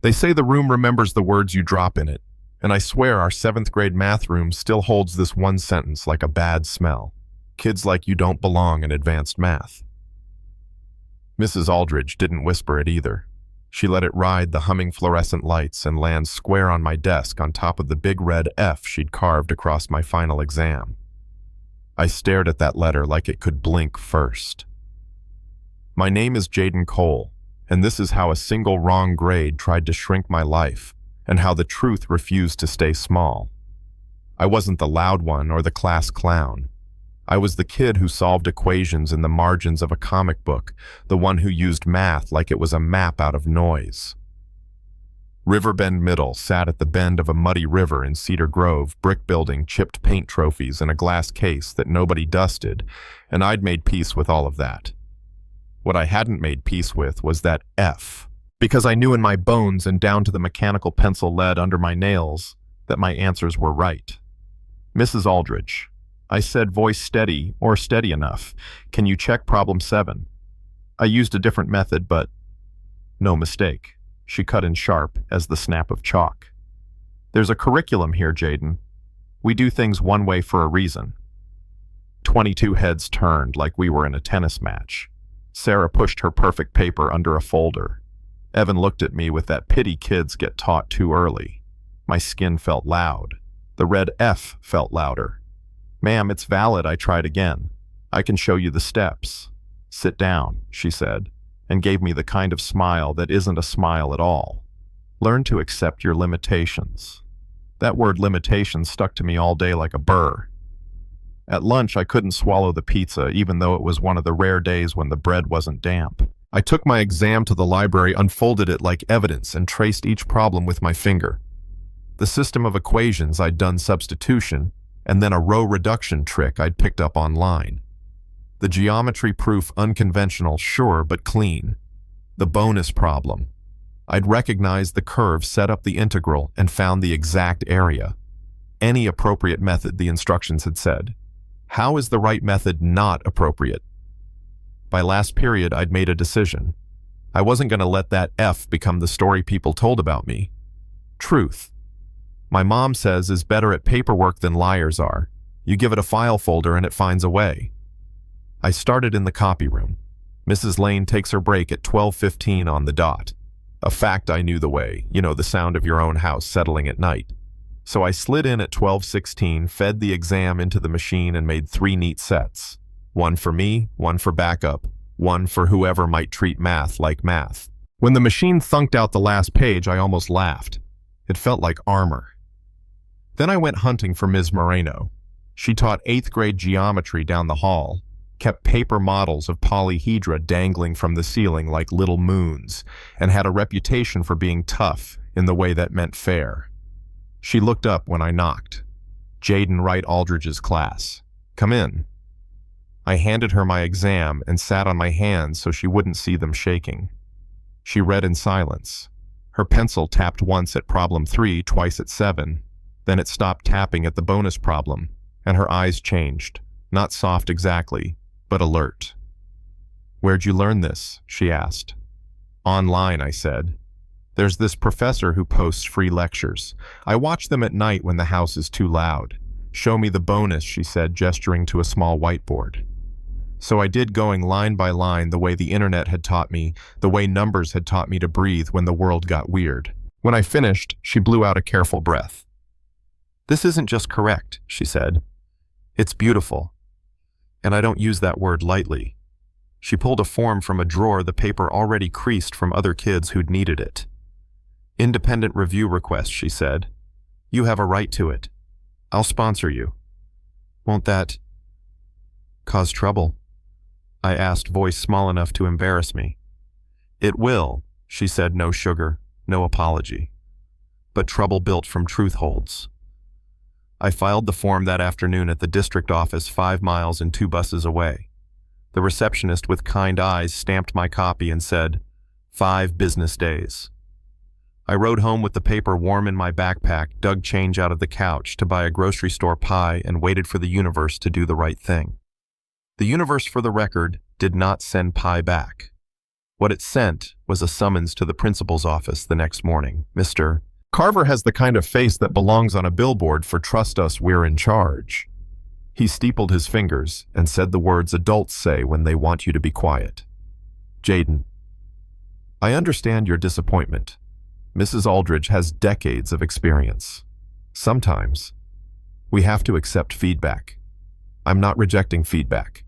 They say the room remembers the words you drop in it, and I swear our 7th grade math room still holds this one sentence like a bad smell. Kids like you don't belong in advanced math. Mrs. Aldridge didn't whisper it either. She let it ride the humming fluorescent lights and land square on my desk on top of the big red F she'd carved across my final exam. I stared at that letter like it could blink first. My name is Jaden Cole, and this is how a single wrong grade tried to shrink my life, and how the truth refused to stay small. I wasn't the loud one or the class clown. I was the kid who solved equations in the margins of a comic book, the one who used math like it was a map out of noise. Riverbend Middle sat at the bend of a muddy river in Cedar Grove, brick building chipped paint trophies in a glass case that nobody dusted, and I'd made peace with all of that. What I hadn't made peace with was that F, because I knew in my bones and down to the mechanical pencil lead under my nails that my answers were right. Mrs. Aldridge, I said, voice steady or steady enough, can you check problem 7? I used a different method, but no mistake. She cut in sharp as the snap of chalk. There's a curriculum here, Jaden. We do things one way for a reason. 22 heads turned like we were in a tennis match. Sarah pushed her perfect paper under a folder. Evan looked at me with that pity kids get taught too early. My skin felt loud. The red F felt louder. Ma'am, it's valid, I tried again. I can show you the steps. Sit down, she said, and gave me the kind of smile that isn't a smile at all. Learn to accept your limitations. That word limitation stuck to me all day like a burr. At lunch, I couldn't swallow the pizza, even though it was one of the rare days when the bread wasn't damp. I took my exam to the library, unfolded it like evidence, and traced each problem with my finger. The system of equations, I'd done substitution, and then a row reduction trick I'd picked up online. The geometry proof unconventional, sure, but clean. The bonus problem. I'd recognized the curve, set up the integral, and found the exact area. Any appropriate method, the instructions had said. How is the right method not appropriate? By last period, I'd made a decision. I wasn't going to let that F become the story people told about me. Truth. My mom says is better at paperwork than liars are. You give it a file folder and it finds a way. I started in the copy room. Mrs. Lane takes her break at 12:15 on the dot. A fact I knew the way, the sound of your own house settling at night. So I slid in at 12:16, fed the exam into the machine and made 3 neat sets. One for me, one for backup, one for whoever might treat math like math. When the machine thunked out the last page, I almost laughed. It felt like armor. Then I went hunting for Ms. Moreno. She taught 8th grade geometry down the hall, kept paper models of polyhedra dangling from the ceiling like little moons, and had a reputation for being tough in the way that meant fair. She looked up when I knocked. Jaden Wright Aldridge's class. Come in. I handed her my exam and sat on my hands so she wouldn't see them shaking. She read in silence. Her pencil tapped once at problem 3, twice at 7. Then it stopped tapping at the bonus problem, and her eyes changed. Not soft exactly, but alert. Where'd you learn this? She asked. Online, I said. There's this professor who posts free lectures. I watch them at night when the house is too loud. Show me the bonus, she said, gesturing to a small whiteboard. So I did, going line by line the way the internet had taught me, the way numbers had taught me to breathe when the world got weird. When I finished, she blew out a careful breath. This isn't just correct, she said. It's beautiful. And I don't use that word lightly. She pulled a form from a drawer, the paper already creased from other kids who'd needed it. Independent review request, she said. You have a right to it. I'll sponsor you. Won't that cause trouble? I asked, voice small enough to embarrass me. It will, she said, no sugar, no apology. But trouble built from truth holds. I filed the form that afternoon at the district office 5 miles and 2 buses away. The receptionist with kind eyes stamped my copy and said, 5 business days. I rode home with the paper warm in my backpack, dug change out of the couch to buy a grocery store pie, and waited for the universe to do the right thing. The universe, for the record, did not send pie back. What it sent was a summons to the principal's office the next morning. Mr. Carver has the kind of face that belongs on a billboard for "Trust us, we're in charge." He steepled his fingers and said the words adults say when they want you to be quiet. Jaden, I understand your disappointment. Mrs. Aldridge has decades of experience. Sometimes, we have to accept feedback. I'm not rejecting feedback.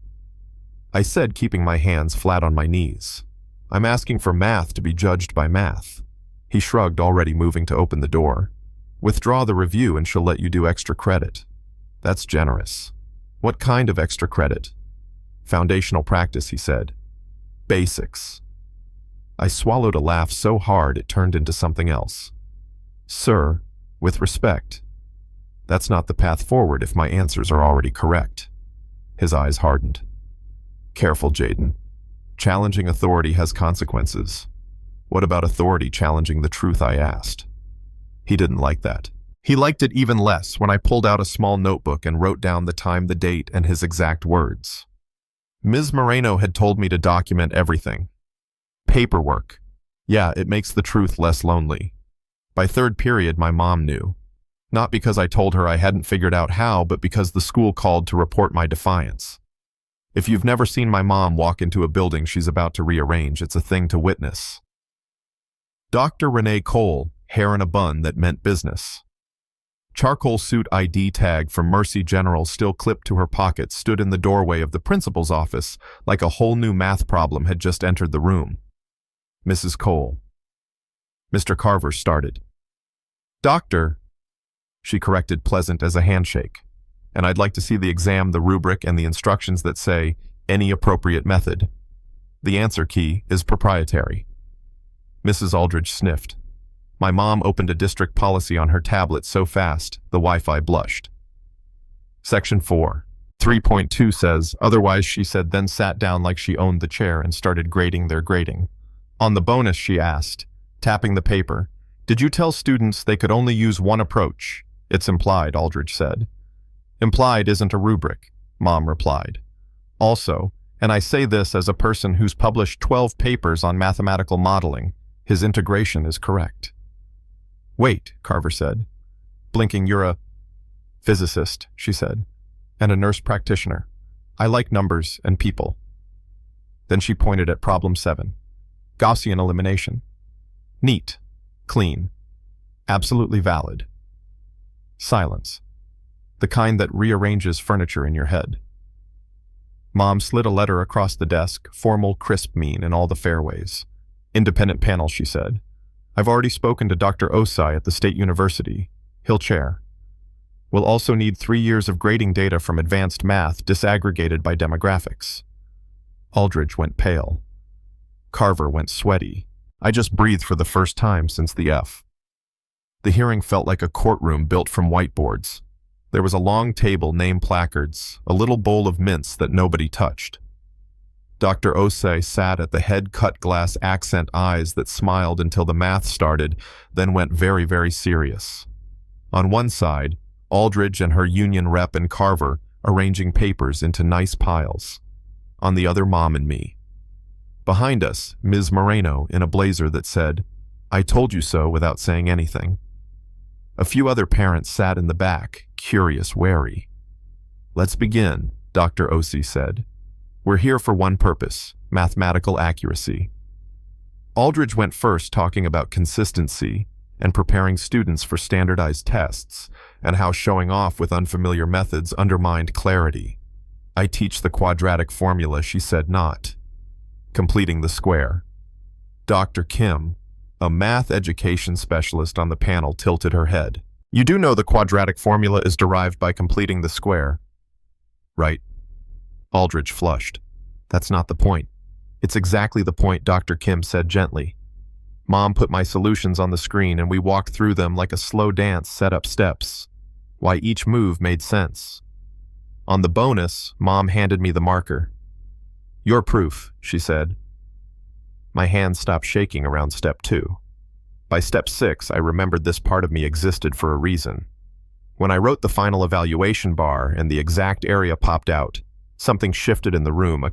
I said, keeping my hands flat on my knees. I'm asking for math to be judged by math. He shrugged, already moving to open the door. Withdraw the review and she'll let you do extra credit. That's generous. What kind of extra credit? Foundational practice, he said. Basics. I swallowed a laugh so hard it turned into something else. Sir, with respect, that's not the path forward if my answers are already correct. His eyes hardened. Careful, Jaden. Challenging authority has consequences. What about authority challenging the truth I asked? He didn't like that. He liked it even less when I pulled out a small notebook and wrote down the time, the date, and his exact words. Ms. Moreno had told me to document everything. Paperwork. Yeah, it makes the truth less lonely. By third period, my mom knew. Not because I told her I hadn't figured out how, but because the school called to report my defiance. If you've never seen my mom walk into a building she's about to rearrange, it's a thing to witness. Dr. Renee Cole, hair in a bun that meant business. Charcoal suit ID tag from Mercy General still clipped to her pocket stood in the doorway of the principal's office like a whole new math problem had just entered the room. Mrs. Cole. Mr. Carver started. Doctor, she corrected, pleasant as a handshake. And I'd like to see the exam, the rubric, and the instructions that say, any appropriate method. The answer key is proprietary. Mrs. Aldridge sniffed. My mom opened a district policy on her tablet so fast, the Wi-Fi blushed. Section 4. 3.2 says, otherwise, she said, then sat down like she owned the chair and started grading their grading. On the bonus, she asked, tapping the paper, did you tell students they could only use one approach? It's implied, Aldridge said. Implied isn't a rubric, Mom replied. Also, and I say this as a person who's published 12 papers on mathematical modeling, his integration is correct. Wait, Carver said. Blinking, you're a physicist, she said, and a nurse practitioner. I like numbers and people. Then she pointed at problem 7. Gaussian elimination. Neat. Clean. Absolutely valid. Silence. The kind that rearranges furniture in your head. Mom slid a letter across the desk, formal, crisp mien in all the fairways. Independent panel, she said. I've already spoken to Dr. Osai at the State University. He'll chair. We'll also need 3 years of grading data from advanced math disaggregated by demographics. Aldridge went pale. Carver went sweaty. I just breathed for the first time since the F. The hearing felt like a courtroom built from whiteboards. There was a long table, name placards, a little bowl of mints that nobody touched. Dr. Osei sat at the head, cut glass accent eyes that smiled until the math started, then went very, very serious. On one side, Aldridge and her union rep and Carver arranging papers into nice piles. On the other, Mom and me. Behind us, Ms. Moreno in a blazer that said, I told you so, without saying anything. A few other parents sat in the back, curious, wary. Let's begin, Dr. Osei said. We're here for one purpose, mathematical accuracy. Aldridge went first, talking about consistency and preparing students for standardized tests and how showing off with unfamiliar methods undermined clarity. I teach the quadratic formula, she said, not completing the square. Dr. Kim, a math education specialist on the panel, tilted her head. You do know the quadratic formula is derived by completing the square, right? Aldridge flushed. That's not the point. It's exactly the point, Dr. Kim said gently. Mom put my solutions on the screen and we walked through them like a slow dance, set up steps. Why each move made sense. On the bonus, Mom handed me the marker. Your proof, she said. My hand stopped shaking around step 2. By step 6, I remembered this part of me existed for a reason. When I wrote the final evaluation bar and the exact area popped out, something shifted in the room, a